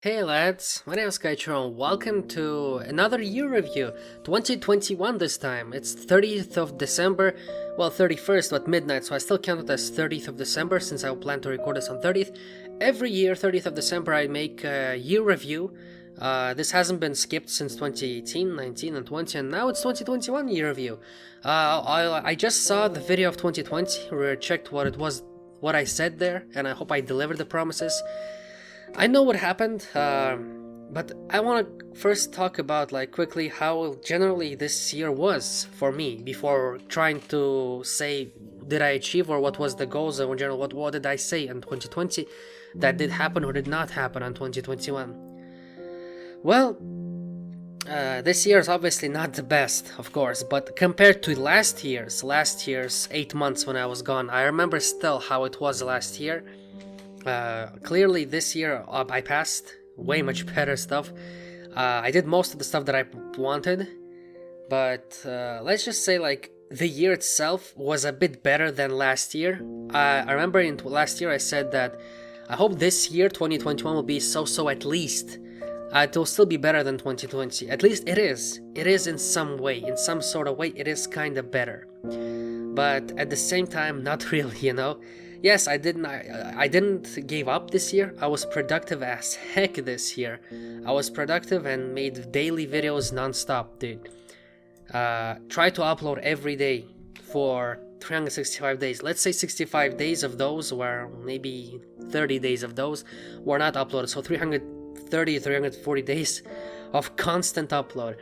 Hey lads, my name is Skychrew and welcome to another year review, 2021 this time. It's 30th of December, well 31st at midnight, so I still count it as 30th of December since I plan to record this on 30th. Every year, 30th of December, I make a year review. This hasn't been skipped since 2018, 19 and 20, and now it's 2021 year review. I just saw the video of 2020, checked what it was, what I said there, and I hope I delivered the promises. I know what happened, but I want to first talk about quickly how generally this year was for me before trying to say did I achieve or what was the goals or in general what did I say in 2020 that did happen or did not happen in 2021. Well, this year is obviously not the best, of course, but compared to last year's 8 months when I was gone, I remember still how it was last year. Clearly this year I passed way much better stuff. I did most of the stuff that I wanted, but let's just say the year itself was a bit better than last year. I remember in last year I said that I hope this year 2021 will be so at least. It will still be better than 2020. At least it is. It is in some way, in some sort of way, it is kind of better. But at the same time, not really, you know. Yes, I didn't give up this year. I was productive as heck this year. I was productive and made daily videos non-stop, dude. Try to upload every day for 365 days. Let's say 65 days of those were maybe 30 days of those were not uploaded. So 330, 340 days of constant upload.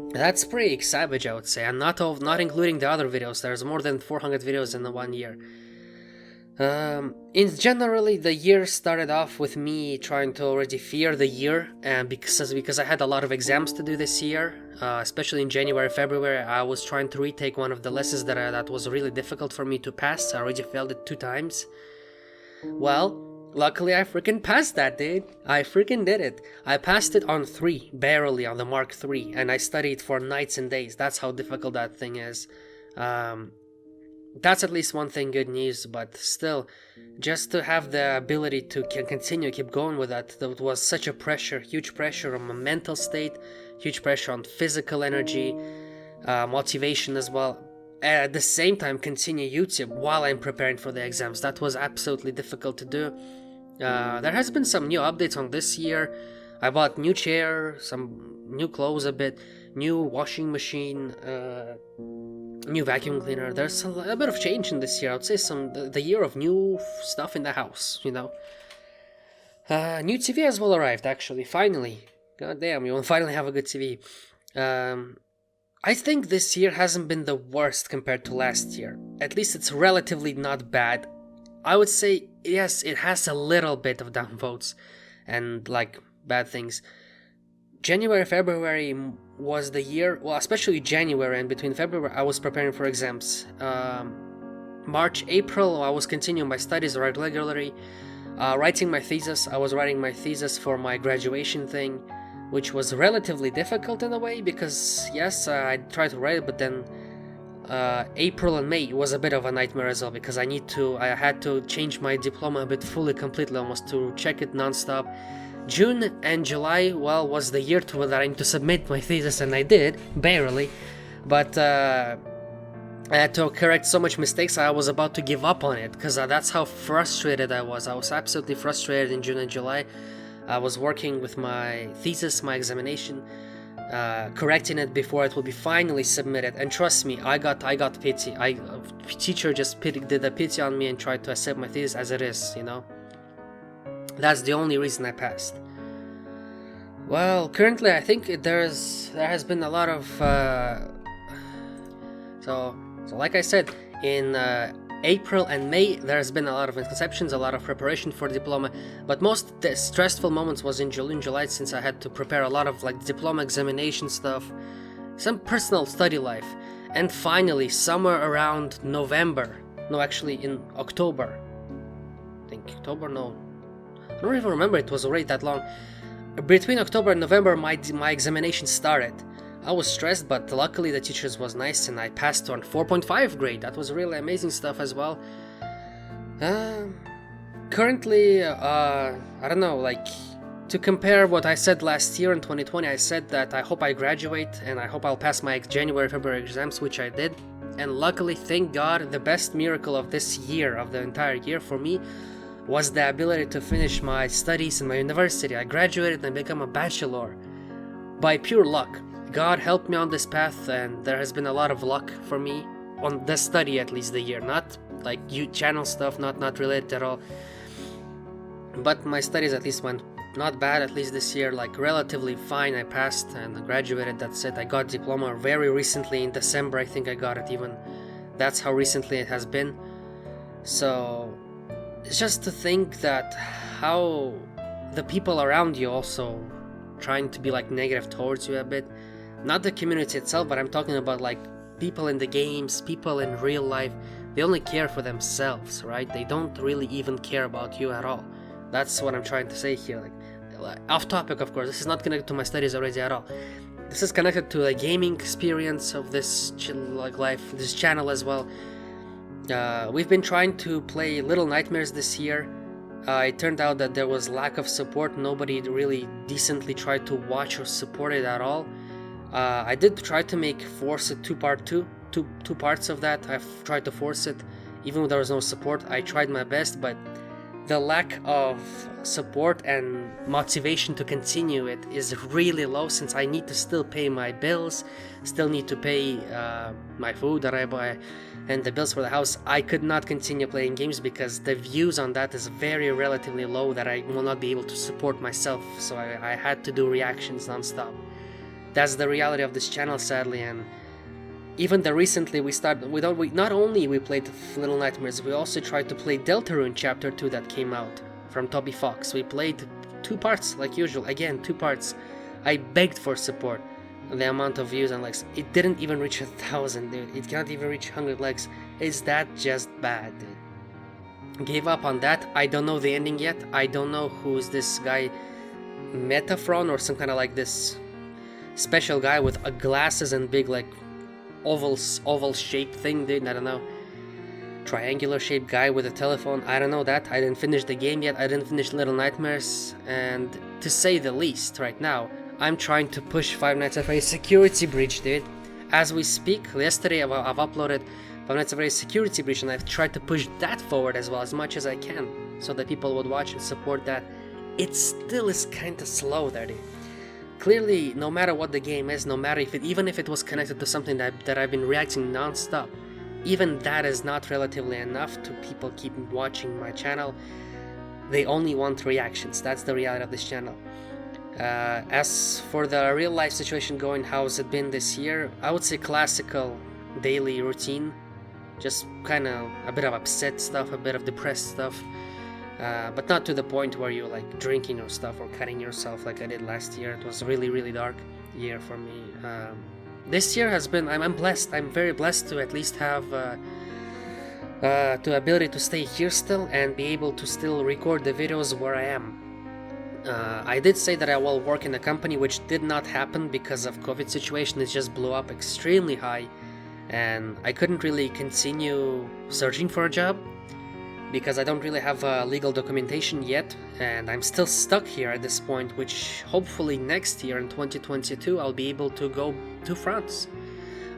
That's pretty savage, I would say. And not including the other videos. There's more than 400 videos in the 1 year. In generally, the year started off with me trying to already fear the year, and because I had a lot of exams to do this year, especially in January, February, I was trying to retake one of the lessons that was really difficult for me to pass. I already failed it 2 times. Well, luckily I freaking passed that, dude. I freaking did it. I passed it on 3, barely on the Mark 3, and I studied for nights and days. That's how difficult that thing is. That's at least one thing good news, but still, just to have the ability to keep going with that was such a pressure, huge pressure on my mental state, huge pressure on physical energy, motivation as well. At the same time, continue YouTube while I'm preparing for the exams. That was absolutely difficult to do. There has been some new updates on this year. I bought new chair, some new clothes a bit, new washing machine, new vacuum cleaner. There's a bit of change in this year. I would say the year of new stuff in the house, you know. New TV as well arrived, actually, finally. God damn, you will finally have a good TV. I think this year hasn't been the worst compared to last year. At least it's relatively not bad. I would say, yes, it has a little bit of downvotes and bad things. January, February was the year, well, especially January, and between February I was preparing for exams. March, April, I was continuing my studies regularly, writing my thesis. I was writing my thesis for my graduation thing, which was relatively difficult in a way, because yes, I tried to write it, but then April and May was a bit of a nightmare as well, because I had to change my diploma a bit completely almost, to check it non-stop. June and July, well, was the year that I need to submit my thesis, and I did, barely, but I had to correct so much mistakes I was about to give up on it, because that's how frustrated I was. I was absolutely frustrated in June and July. I was working with my thesis, my examination, correcting it before it will be finally submitted, and trust me, I got pity. Teacher just did a pity on me and tried to accept my thesis as it is, you know. That's the only reason I passed. Well, currently I think there has been a lot of so like I said, in April and May there has been a lot of misconceptions, a lot of preparation for diploma, but most stressful moments was in June, July, since I had to prepare a lot of diploma examination stuff, some personal study life, and finally somewhere around November, no, actually in October, I think October, no, I don't even remember, it was already that long. Between October and November, my examination started. I was stressed, but luckily the teachers was nice and I passed on 4.5 grade. That was really amazing stuff as well. Currently, I don't know, to compare what I said last year in 2020, I said that I hope I graduate and I hope I'll pass my January, February exams, which I did. And luckily, thank God, the best miracle of this year, of the entire year for me, was the ability to finish my studies in my university. I graduated and become a bachelor by pure luck. God helped me on this path, and there has been a lot of luck for me on the study, at least the year. Not like channel stuff, not related at all. But my studies at least went not bad, at least this year, like relatively fine. I passed and I graduated, that's it. I got diploma very recently in December, I think I got it even. That's how recently it has been. So it's just to think that how the people around you also trying to be like negative towards you a bit. Not the community itself, but I'm talking about like people in the games, people in real life. They only care for themselves, right? They don't really even care about you at all. That's what I'm trying to say here. Like off topic, of course. This is not connected to my studies already at all. This is connected to the gaming experience of this life, this channel as well. We've been trying to play Little Nightmares this year. It turned out that there was lack of support. Nobody really decently tried to watch or support it at all. I did try to force it two parts of that. I've tried to force it, even though there was no support. I tried my best, but the lack of support and motivation to continue it is really low, since I need to still pay my bills, still need to pay my food that I buy, and the bills for the house. I could not continue playing games because the views on that is very relatively low, that I will not be able to support myself, so I had to do reactions non-stop. That's the reality of this channel, sadly. And even recently we not only we played Little Nightmares, we also tried to play Deltarune Chapter 2 that came out from Toby Fox. We played 2 parts like usual, again 2 parts. I begged for support. The amount of views and likes, it didn't even reach 1,000, dude. It can't even reach 100 likes. Is that just bad, dude? Gave up on that. I don't know the ending yet. I don't know who's this guy, Metafron or some kind of like this special guy with glasses and big like oval shaped thing, dude. I don't know, triangular shaped guy with a telephone. I don't know that. I didn't finish the game yet. I didn't finish Little Nightmares, and to say the least, right now I'm trying to push Five Nights at Freddy's Security Breach, dude. As we speak, yesterday I've uploaded Five Nights at Freddy's Security Breach, and I've tried to push that forward as well as much as I can, so that people would watch and support that. It still is kinda slow there, dude. Clearly, no matter what the game is, no matter even if it was connected to something that I've been reacting non-stop, even that is not relatively enough to people keep watching my channel. They only want reactions. That's the reality of this channel. As for the real life situation going, how's it been this year? I would say classical daily routine. Just kind of a bit of upset stuff, a bit of depressed stuff. But not to the point where you're like drinking or stuff or cutting yourself like I did last year. It was a really dark year for me. This year has been, I'm blessed. I'm very blessed to at least have the ability to stay here still and be able to still record the videos where I am. I did say that I will work in a company, which did not happen because of COVID situation. It just blew up extremely high, and I couldn't really continue searching for a job because I don't really have legal documentation yet, and I'm still stuck here at this point, which hopefully next year in 2022 I'll be able to go to France.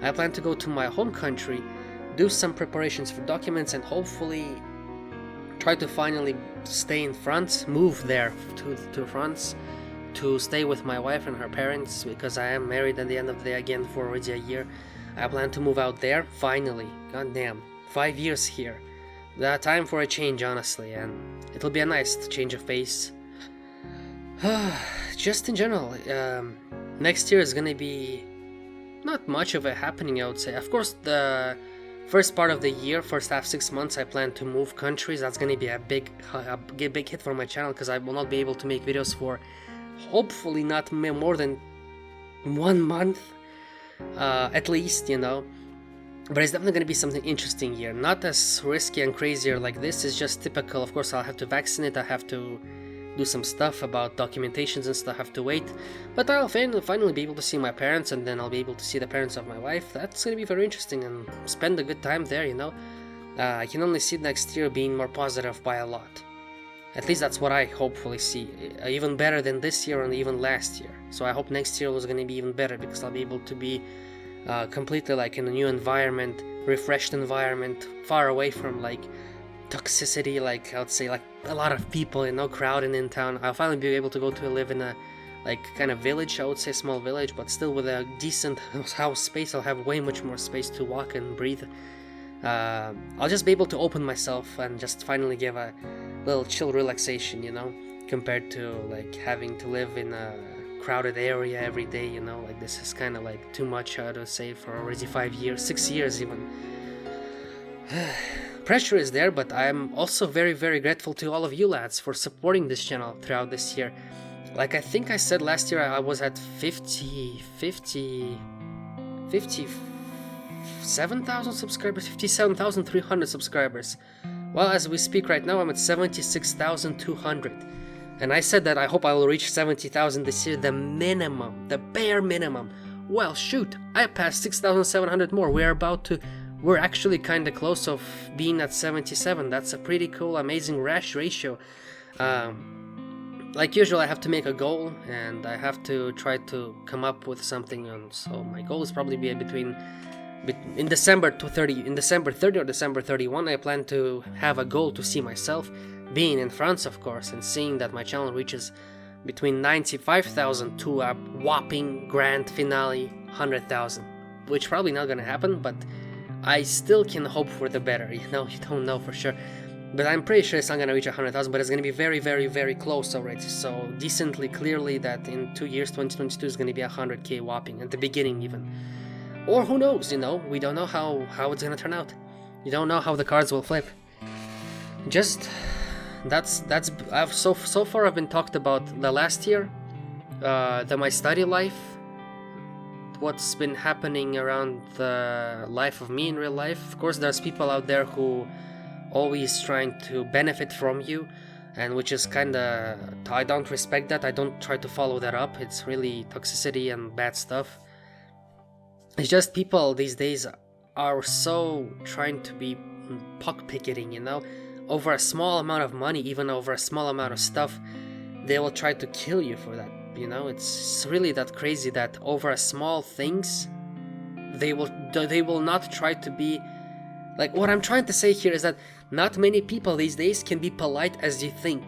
I plan to go to my home country, do some preparations for documents, and hopefully try to finally stay in France, move there to France, to stay with my wife and her parents, because I am married at the end of the day again for already a year. I plan to move out there, finally. God damn, 5 years here. The time for a change, honestly, and it'll be a nice change of pace. Just in general, next year is gonna be not much of a happening, I would say. Of course, the first part of the year, first half 6 months, I plan to move countries. That's gonna be a big hit for my channel, because I will not be able to make videos for hopefully not more than 1 month, at least, you know. But it's definitely going to be something interesting here. Not as risky and crazier like this. It's just typical. Of course, I'll have to vaccinate. I have to do some stuff about documentations and stuff. I have to wait. But I'll finally be able to see my parents, and then I'll be able to see the parents of my wife. That's going to be very interesting and spend a good time there, you know. I can only see next year being more positive by a lot. At least that's what I hopefully see. Even better than this year and even last year. So I hope next year was going to be even better, because I'll be able to be completely like in a new environment, refreshed environment, far away from like toxicity, like I would say like a lot of people, crowding in town. I'll finally be able to go to live in a like kind of village, I would say small village, but still with a decent house space. I'll have way much more space to walk and breathe. I'll just be able to open myself and just finally give a little chill relaxation, compared to like having to live in a crowded area every day, like this is kind of like too much, I would say, for already 5 years, 6 years even. Pressure is there, but I'm also very, very grateful to all of you lads for supporting this channel throughout this year. Like I think I said last year, I was at 57,000 subscribers, 57,300 subscribers. Well, as we speak right now, I'm at 76,200. And I said that I hope I will reach 70,000 this year, the minimum, the bare minimum. Well, shoot, I passed 6,700 more. We're actually kind of close of being at 77. That's a pretty cool, amazing ratio. Like usual, I have to make a goal, and I have to try to come up with something. And so my goal is probably be in December 30 or December 31. I plan to have a goal to see myself being in France, of course, and seeing that my channel reaches between 95,000 to a whopping grand finale 100,000, which probably not gonna happen, but I still can hope for the better. You don't know for sure. But I'm pretty sure it's not going to reach 100,000, but it's going to be very, very, very close already. So decently, clearly that in 2 years, 2022 is going to be 100k whopping, at the beginning even. Or who knows, we don't know how it's going to turn out. You don't know how the cards will flip. Just, so far I've been talked about the last year, my study life, what's been happening around the life of me in real life. Of course, there's people out there who always trying to benefit from you, and which is kinda, I don't respect that. I don't try to follow that up. It's really toxicity and bad stuff. It's just people these days are so trying to be pickpocketing, over a small amount of money, even over a small amount of stuff. They will try to kill you for that. It's really that crazy that over a small things, they will not try to be. Like, what I'm trying to say here is that not many people these days can be polite as you think.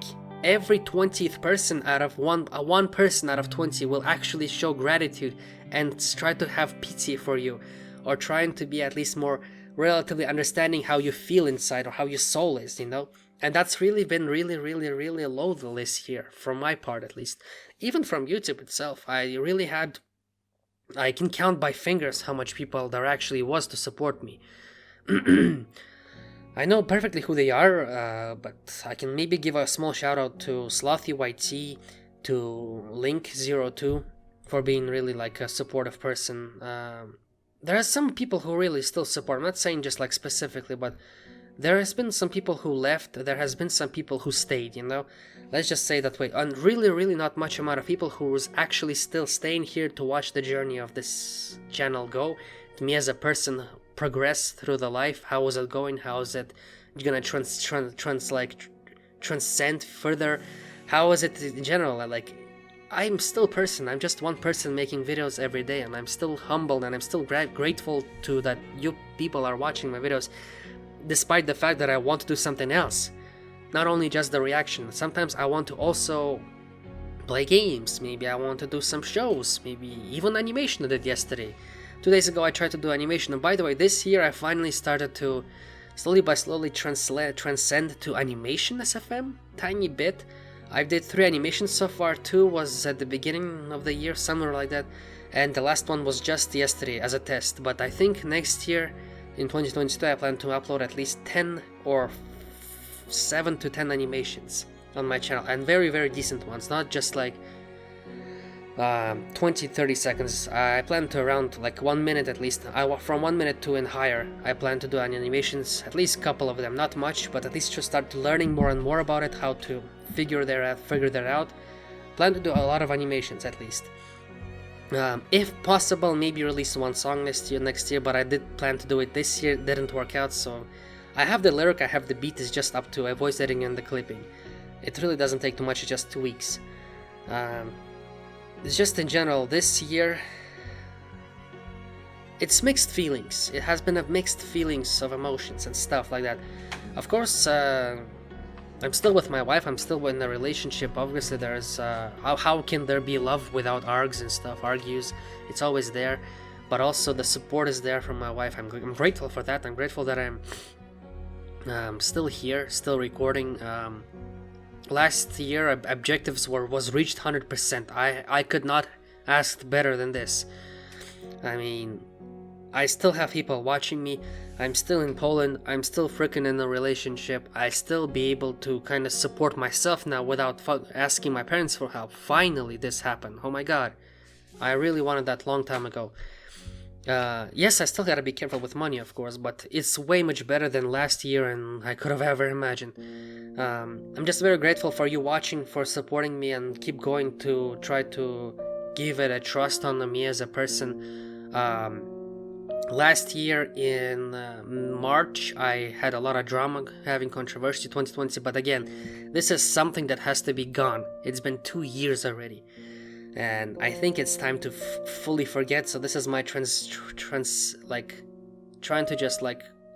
Every 20th person out of one person out of 20 will actually show gratitude and try to have pity for you, or trying to be at least more relatively understanding how you feel inside or how your soul is, And that's really been really, really, really low this year, from my part at least. Even from YouTube itself, I can count by fingers how much people there actually was to support me. I know perfectly who they are, but I can maybe give a small shout out to SlothyYT, to Link02 for being really like a supportive person. There are some people who really still support. I'm not saying just like specifically, but there has been some people who left. There has been some people who stayed. Let's just say that way. And really, really not much amount of people who was actually still staying here to watch the journey of this channel go. To me as a person, progress through the life. How was it going? How is it gonna transcend further? How is it in general? Like, I'm still a person. I'm just one person making videos every day, and I'm still humbled, and I'm still grateful to that you people are watching my videos, despite the fact that I want to do something else. Not only just the reaction. Sometimes I want to also play games. Maybe I want to do some shows. Maybe even animation I did yesterday. 2 days ago I tried to do animation, and by the way, this year I finally started to slowly transcend to animation SFM, tiny bit. I did 3 animations so far. 2 was at the beginning of the year, somewhere like that, and the last one was just yesterday as a test. But I think next year, in 2022, I plan to upload at least 10 or 7 to 10 animations on my channel, and very, very decent ones, not just like 20-30 seconds. I plan to around like 1 minute at least. From 1 minute to and higher, I plan to do animations, at least a couple of them, not much, but at least to start learning more and more about it, how to figure that out. Plan to do a lot of animations at least. If possible, maybe release 1 song next year, but I did plan to do it this year. It didn't work out, so I have the lyric, I have the beat, is just up to voice editing and the clipping. It really doesn't take too much, it's just 2 weeks. It's just in general, this year, it's mixed feelings. It has been a mixed feelings of emotions and stuff like that. Of course, I'm still with my wife, I'm still in a relationship. Obviously, there's, how can there be love without argues and stuff, argues? It's always there. But also the support is there from my wife. I'm grateful for that. I'm grateful that I'm still here, still recording. Last year, objectives was reached 100%. I could not ask better than this. I mean, I still have people watching me. I'm still in Poland. I'm still freaking in a relationship. I still be able to kind of support myself now without asking my parents for help. Finally, this happened. Oh my god. I really wanted that long time ago. Yes, I still gotta be careful with money, of course, but it's way much better than last year and I could have ever imagined. I'm just very grateful for you watching, for supporting me, and keep going to try to give it a trust on me as a person. Last year in March, I had a lot of drama, having controversy 2020, but again, this is something that has to be gone. It's been 2 years already. And I think it's time to fully forget. So this is my trying to just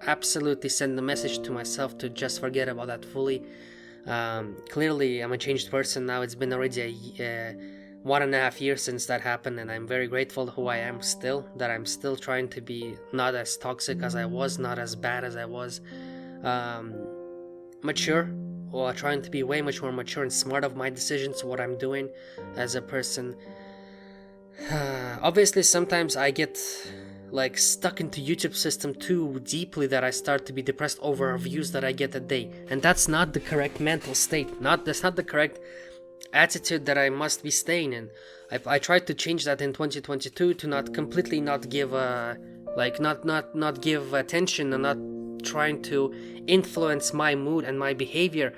absolutely send a message to myself to just forget about that fully. Clearly, I'm a changed person now. It's been already 1.5 years since that happened, and I'm very grateful who I am still. That I'm still trying to be not as toxic as I was, not as bad as I was, mature. Or trying to be way much more mature and smart of my decisions, what I'm doing as a person. Obviously, sometimes I get stuck into YouTube system too deeply that I start to be depressed over views that I get a day, and that's not the correct mental state. That's not the correct attitude that I must be staying in. I tried to change that in 2022 to not completely not give not give attention and not trying to influence my mood and my behavior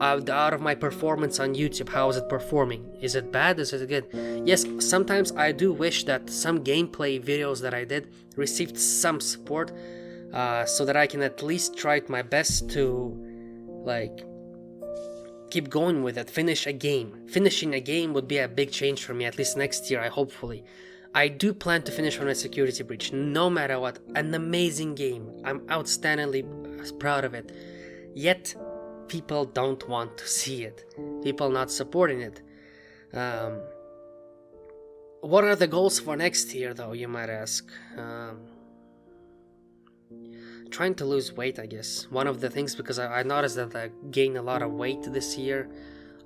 out of my performance on YouTube. How is it performing? Is it bad? Is it good? Yes, sometimes I do wish that some gameplay videos that I did received some support, so that I can at least try my best to keep going with it, finish a game. Finishing a game would be a big change for me, at least next year, hopefully. I do plan to finish on a Security Breach, no matter what. An amazing game. I'm outstandingly proud of it. Yet, people don't want to see it. People not supporting it. What are the goals for next year, though, you might ask? Trying to lose weight, I guess. One of the things, because I noticed that I gained a lot of weight this year.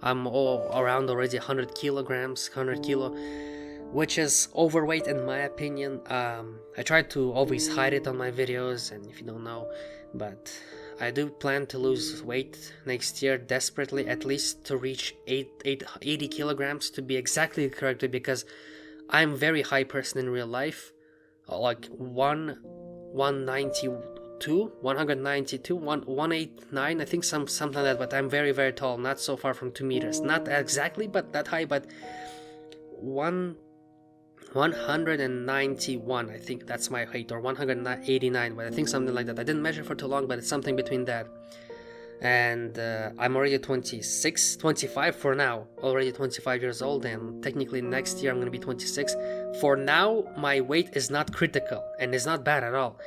I'm all around already 100 kilograms, 100 kilo. Which is overweight in my opinion. I try to always hide it on my videos, and if you don't know, but I do plan to lose weight next year desperately, at least to reach 80 kilograms to be exactly correct, because I'm a very high person in real life, 192, 189, I think something like that, but I'm very, very tall, not so far from 2 meters, not exactly but that high, but 191, I think that's my height, or 189, but I think something like that. I didn't measure for too long, but it's something between that. And I'm already 25 for now, already 25 years old, and technically next year I'm going to be 26. For now, my weight is not critical, and it's not bad at all.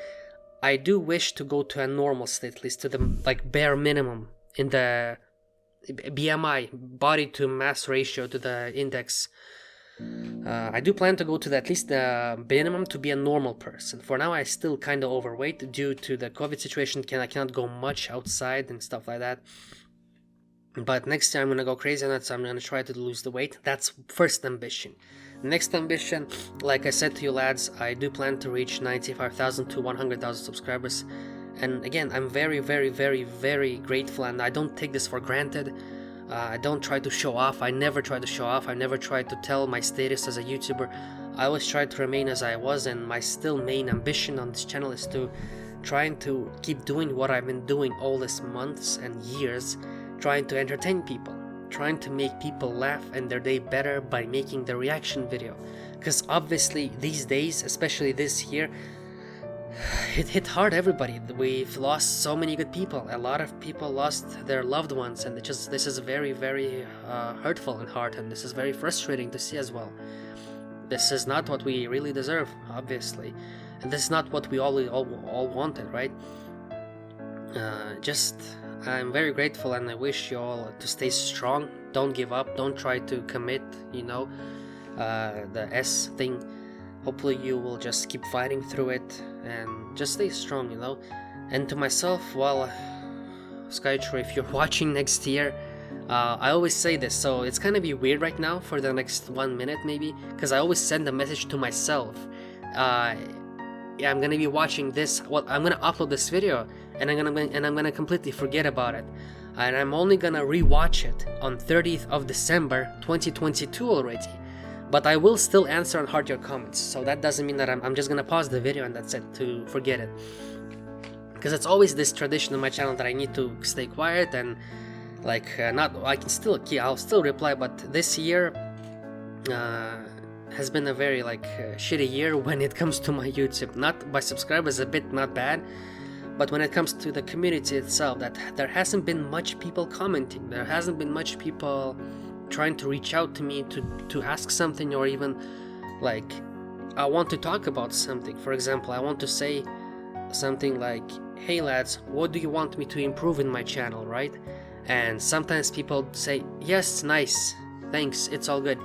I do wish to go to a normal state, at least to the bare minimum in the BMI, body to mass ratio, to the index. I do plan to go to at least the minimum to be a normal person. For now, I still kind of overweight due to the COVID situation. I cannot go much outside and stuff like that. But next year I'm gonna go crazy on that, so I'm gonna try to lose the weight. That's first ambition. Next ambition, like I said to you lads, I do plan to reach 95,000 to 100,000 subscribers. And again, I'm very, very, very, very grateful, and I don't take this for granted. I don't try to show off. I never try to show off. I never try to tell my status as a YouTuber. I always try to remain as I was, and my still main ambition on this channel is to trying to keep doing what I've been doing all these months and years, trying to entertain people, trying to make people laugh and their day better by making the reaction video. Because obviously these days, especially this year, it hit hard everybody. We've lost so many good people. A lot of people lost their loved ones, and this is very, very hurtful and hard, and this is very frustrating to see as well. This is not what we really deserve, obviously, and this is not what we all wanted, right? I'm very grateful, and I wish you all to stay strong. Don't give up. Don't try to commit, the S thing. Hopefully you will just keep fighting through it and just stay strong, And to myself, well, Skychrew, if you're watching next year, I always say this, so it's gonna be weird right now for the next 1 minute maybe, because I always send a message to myself. I'm gonna be watching this. Well, I'm gonna upload this video, and I'm gonna completely forget about it, and I'm only gonna rewatch it on 30th of December 2022 already. But I will still answer and heart your comments, so that doesn't mean that I'm just gonna pause the video and that's it, to forget it. Because it's always this tradition on my channel that I need to stay quiet and I'll still reply, but this year has been a very shitty year when it comes to my YouTube. Not by subscribers, a bit not bad, but when it comes to the community itself, that there hasn't been much people commenting, there hasn't been much people trying to reach out to me to ask something, or even I want to talk about something. For example, I want to say something like, hey lads, what do you want me to improve in my channel, right? And sometimes people say, yes, nice, thanks, it's all good.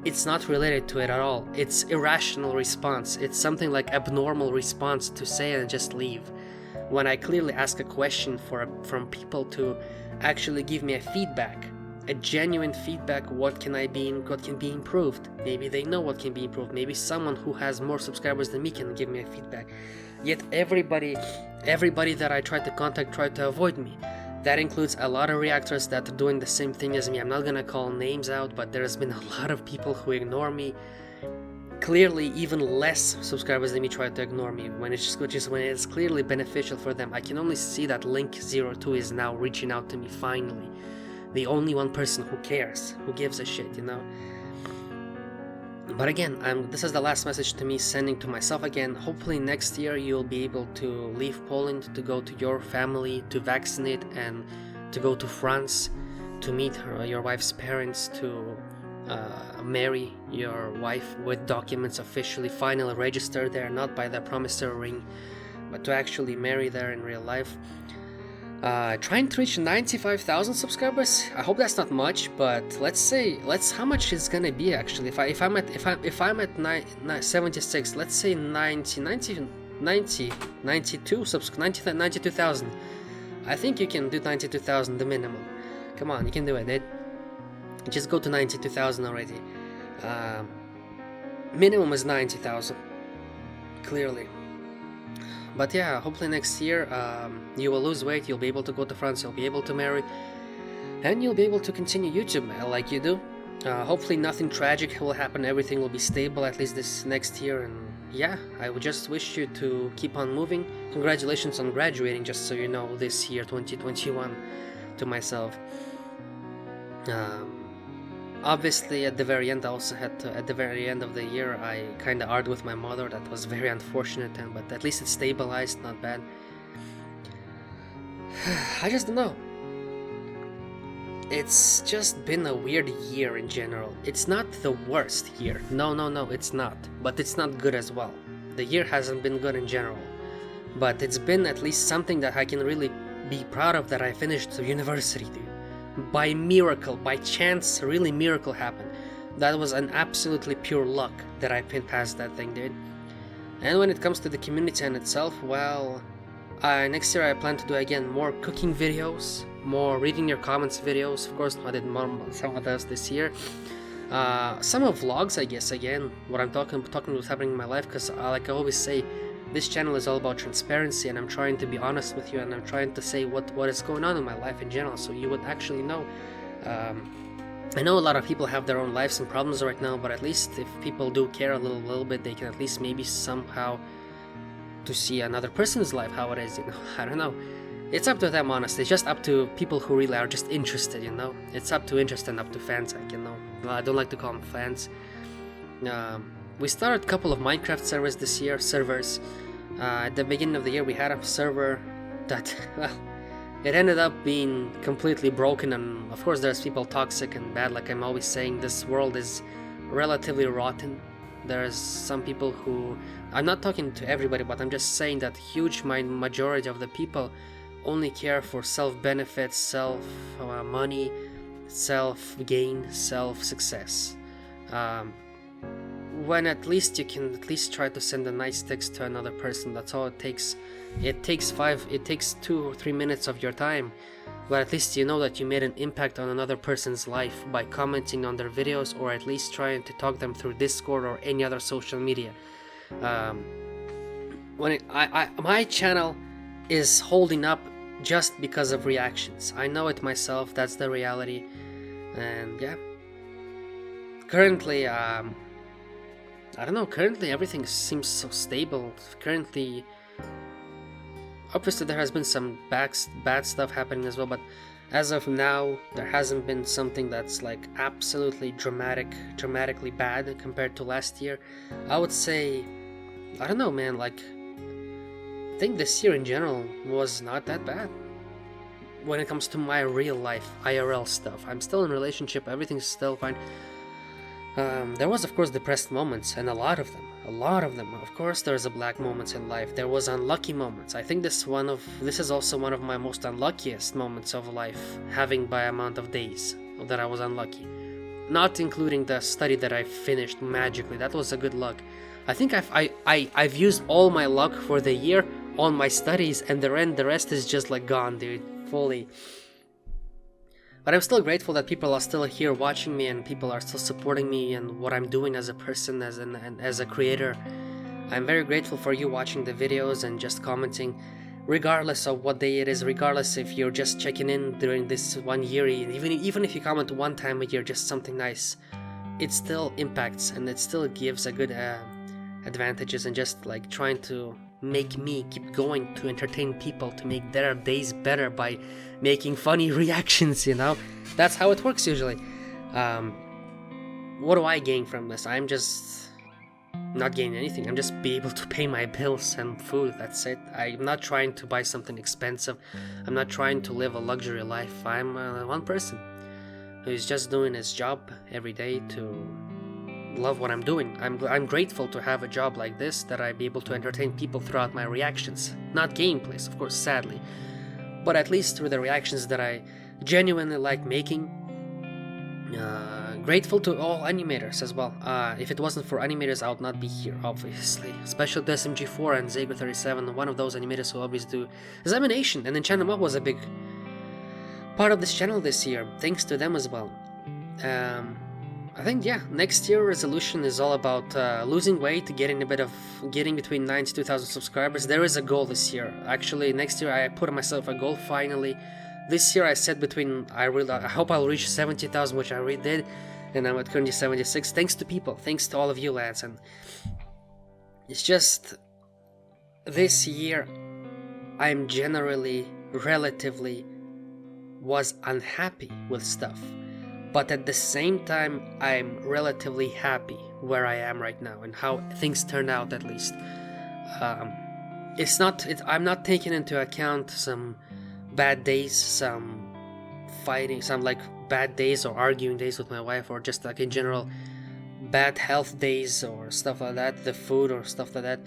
It's not related to it at all. It's irrational response. It's something like abnormal response to say and just leave. When I clearly ask a question from people to actually give me a feedback, a genuine feedback, what can be improved. Maybe they know what can be improved. Maybe someone who has more subscribers than me can give me a feedback. Yet everybody that I try to contact try to avoid me. That includes a lot of reactors that are doing the same thing as me. I'm not gonna call names out, but there's been a lot of people who ignore me. Clearly, even less subscribers than me try to ignore me, when it's clearly beneficial for them. I can only see that Link02 is now reaching out to me finally. The only one person who cares, who gives a shit, But again, this is the last message to me sending to myself again. Hopefully next year you'll be able to leave Poland, to go to your family, to vaccinate, and to go to France, to meet your wife's parents, to marry your wife with documents officially, finally registered there, not by the promissory ring, but to actually marry there in real life. Trying to reach 95,000 subscribers. I hope that's not much, but how much is gonna be actually. If I'm at 76, let's say 92,000. I think you can do 92,000, the minimum. Come on, you can do it, dude. Just go to 92,000 already. Minimum is 90,000, clearly. But yeah, hopefully next year you will lose weight, you'll be able to go to France, you'll be able to marry, and you'll be able to continue YouTube like you do. Hopefully nothing tragic will happen, everything will be stable at least this next year, and yeah, I would just wish you to keep on moving. Congratulations on graduating, just so you know, this year 2021 to myself. Obviously at the very end, I also had to, at the very end of the year, I kinda argued with my mother. That was very unfortunate, but at least it stabilized, not bad. I just don't know. It's just been a weird year in general. It's not the worst year. No, it's not. But it's not good as well. The year hasn't been good in general. But it's been at least something that I can really be proud of, that I finished university, dude. By miracle, by chance, really miracle happened. That was an absolutely pure luck that I passed that thing, dude. And when it comes to the community in itself, well, next year I plan to do again more cooking videos, more reading your comments videos. Of course, I did some of those this year. Some of vlogs, I guess, again, what I'm talking what's happening in my life, because like I always say, this channel is all about transparency, and I'm trying to be honest with you, and I'm trying to say what is going on in my life in general, so you would actually know. I know a lot of people have their own lives and problems right now, but at least if people do care a little bit, they can at least maybe somehow to see another person's life, how it is, I don't know. It's up to them, honestly. It's just up to people who really are just interested, It's up to interest and up to fans, I don't like to call them fans. We started a couple of Minecraft servers this year, At the beginning of the year we had a server that, well, it ended up being completely broken, and of course there's people toxic and bad. Like I'm always saying, this world is relatively rotten. There's some people who, I'm not talking to everybody, but I'm just saying that huge majority of the people only care for self-benefit, self-money, self-gain, self-success. When at least you can at least try to send a nice text to another person. That's all it takes. It takes 2 or 3 minutes of your time, but at least you know that you made an impact on another person's life by commenting on their videos, or at least trying to talk them through Discord or any other social media. My channel is holding up just because of reactions. I know it myself, that's the reality. And yeah, currently I don't know, currently everything seems so stable. Currently, obviously there has been some bad stuff happening as well, but as of now there hasn't been something that's like absolutely dramatically bad compared to last year. I would say, I don't know, man, like I think this year in general was not that bad when it comes to my real life IRL stuff. I'm still in a relationship, everything's still fine. There was of course depressed moments, and a lot of them. Of course there's a black moments in life. There was unlucky moments. I think this is also one of my most unluckiest moments of life, having by amount of days that I was unlucky. Not including the study that I finished magically. That was a good luck. I think I've used all my luck for the year on my studies, and the rest is just like gone, dude, fully. But I'm still grateful that people are still here watching me, and people are still supporting me and what I'm doing as a person, as a creator. I'm very grateful for you watching the videos and just commenting, regardless of what day it is, regardless if you're just checking in during this 1 year, even if you comment one time a year, just something nice, it still impacts and it still gives a good advantages, and just like trying to make me keep going to entertain people, to make their days better by making funny reactions, you know? That's how it works usually. What do I gain from this? I'm just not gaining anything. I'm just be able to pay my bills and food, that's it. I'm not trying to buy something expensive. I'm not trying to live a luxury life. I'm one person who's just doing his job every day to love what I'm doing. I'm grateful to have a job like this, that I be able to entertain people throughout my reactions. Not gameplays, of course, sadly, but at least through the reactions that I genuinely like making. Grateful to all animators as well. If it wasn't for animators, I would not be here, obviously. Special to SMG4 and Zago37, one of those animators who always do examination, and Enchantment Mob was a big part of this channel this year. Thanks to them as well. I think, yeah, next year resolution is all about losing weight, getting between 9 to 2,000 subscribers. There is a goal this year. Actually, next year I put myself a goal finally. This year I said I hope I'll reach 70,000, which I already did, and I'm at currently 76. Thanks to people, thanks to all of you lads, and it's just this year I'm generally, relatively was unhappy with stuff. But at the same time, I'm relatively happy where I am right now and how things turned out, at least. I'm not taking into account some bad days, some fighting, some like bad days or arguing days with my wife, or just like in general bad health days or stuff like that, the food or stuff like that.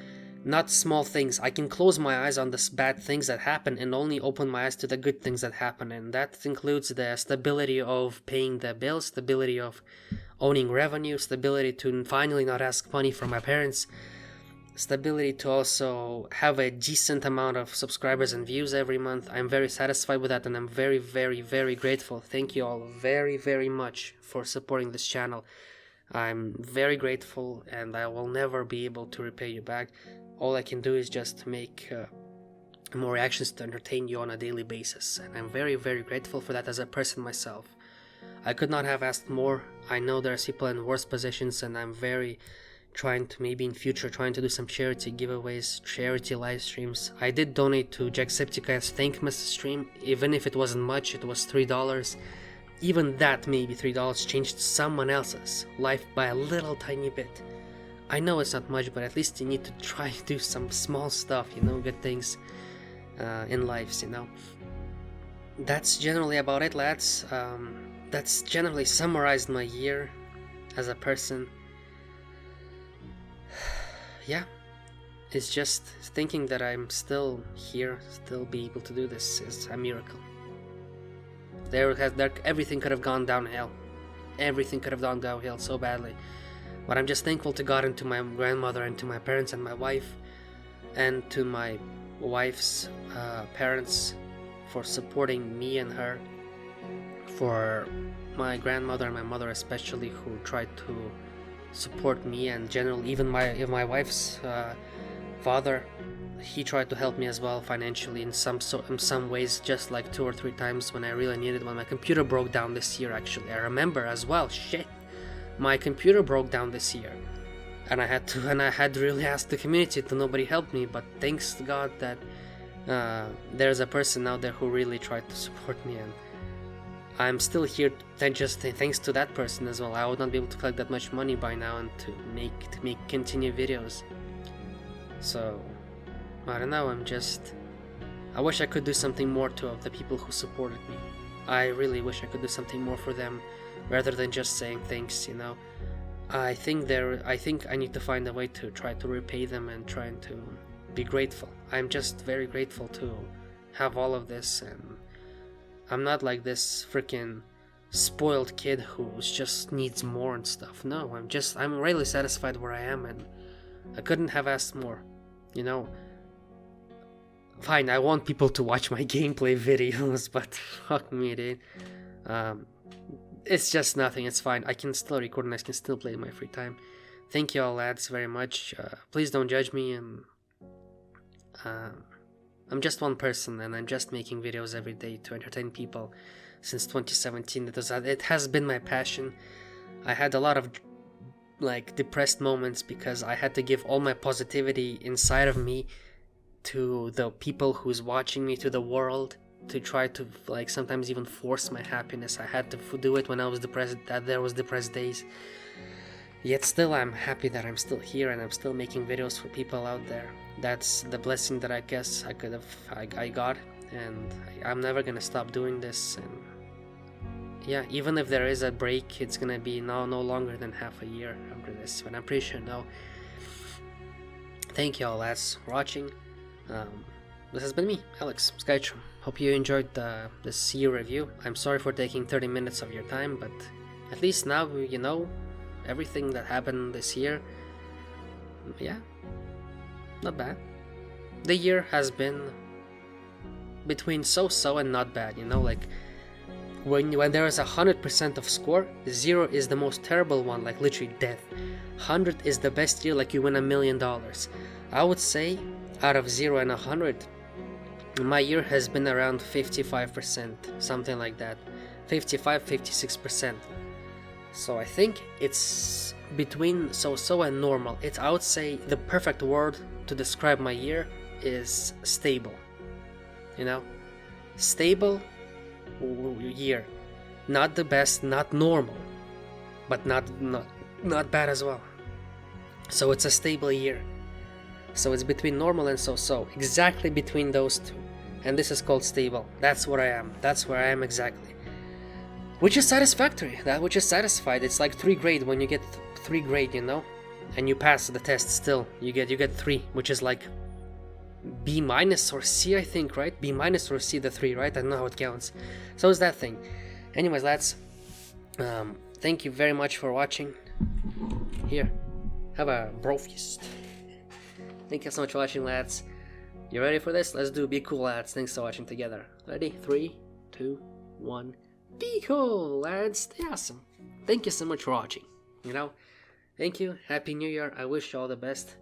Not small things. I can close my eyes on the bad things that happen and only open my eyes to the good things that happen, and that includes the stability of paying the bills, stability of owning revenue, stability to finally not ask money from my parents, stability to also have a decent amount of subscribers and views every month. I'm very satisfied with that, and I'm very, very, very grateful. Thank you all very, very much for supporting this channel. I'm very grateful, and I will never be able to repay you back. All I can do is just make more reactions to entertain you on a daily basis, and I'm very, very grateful for that as a person myself. I could not have asked more. I know there's people in worse positions, and I'm very trying to maybe in future trying to do some charity giveaways, charity live streams. I did donate to Jacksepticeye's Thankmas stream, even if it wasn't much, it was $3. Even that, maybe $3, changed someone else's life by a little tiny bit. I know it's not much, but at least you need to try to do some small stuff, you know, good things in lives, you know. That's generally about it, lads. That's generally summarized my year as a person. Yeah, it's just thinking that I'm still here, still be able to do this is a miracle. Everything could have gone downhill. Everything could have gone downhill so badly. But I'm just thankful to God and to my grandmother and to my parents and my wife and to my wife's parents for supporting me and her. For my grandmother and my mother especially, who tried to support me, and generally even my wife's father, he tried to help me as well financially in some ways, just like 2 or 3 times when I really needed. When my computer broke down this year, actually I remember as well, shit, my computer broke down this year, and I had to really ask the community to nobody helped me, but thanks to God that there's a person out there who really tried to support me, and I'm still here just thanks to that person as well. I would not be able to collect that much money by now and to make continue videos. So I don't know, I wish I could do something more to the people who supported me. I really wish I could do something more for them rather than just saying thanks, you know. I think I need to find a way to try to repay them and trying to be grateful. I'm just very grateful to have all of this, and I'm not like this freaking spoiled kid who just needs more and stuff. No, I'm really satisfied where I am, and I couldn't have asked more, you know. Fine, I want people to watch my gameplay videos, but fuck me, dude. It's just nothing, it's fine. I can still record and I can still play in my free time. Thank you all, lads, very much. Please don't judge me. I'm just one person, and I'm just making videos every day to entertain people since 2017. It has been my passion. I had a lot of depressed moments because I had to give all my positivity inside of me to the people who's watching me, to the world, to try to sometimes even force my happiness. I had to do it when I was depressed, that there was depressed days. Yet still I'm happy that I'm still here and I'm still making videos for people out there. That's the blessing that I guess I got, and I'm never gonna stop doing this. And yeah, even if there is a break, it's gonna be no longer than half a year after this, but I'm pretty sure no. Thank you all, lads, for watching. This has been me, Alex, Skychrew. Hope you enjoyed this year review. I'm sorry for taking 30 minutes of your time, but at least now you know everything that happened this year. Yeah, not bad. The year has been between so-so and not bad, you know, like when there is 100% of score, 0 is the most terrible one, like literally death. 100 is the best year, like you win $1 million. I would say out of 0 and 100, my year has been around 55%, something like that. 55-56%. So I think it's between so-so and normal. I would say the perfect word to describe my year is stable. You know? Stable year. Not the best, not normal, but not bad as well. So it's a stable year. So it's between normal and so-so, exactly between those two. And this is called stable. That's what I am. That's where I am exactly. Which is satisfactory. Which is satisfied. It's like 3 grade when you get 3 grade, you know, and you pass the test. Still, you get 3, which is like B minus or C, I think, right? B minus or C, the 3, right? I don't know how it counts. So it's that thing. Anyways, lads, thank you very much for watching. Here, have a brofist. Thank you so much for watching, lads. You ready for this? Let's do Be Cool, lads. Thanks for watching together. Ready? 3, 2, 1. Be cool, lads. Stay awesome. Thank you so much for watching. You know, thank you. Happy New Year. I wish you all the best.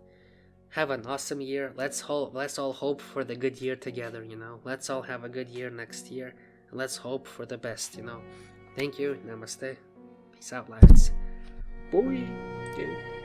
Have an awesome year. Let's all hope for the good year together. You know, let's all have a good year next year. And let's hope for the best. You know. Thank you. Namaste. Peace out, lads. Boy. Dude.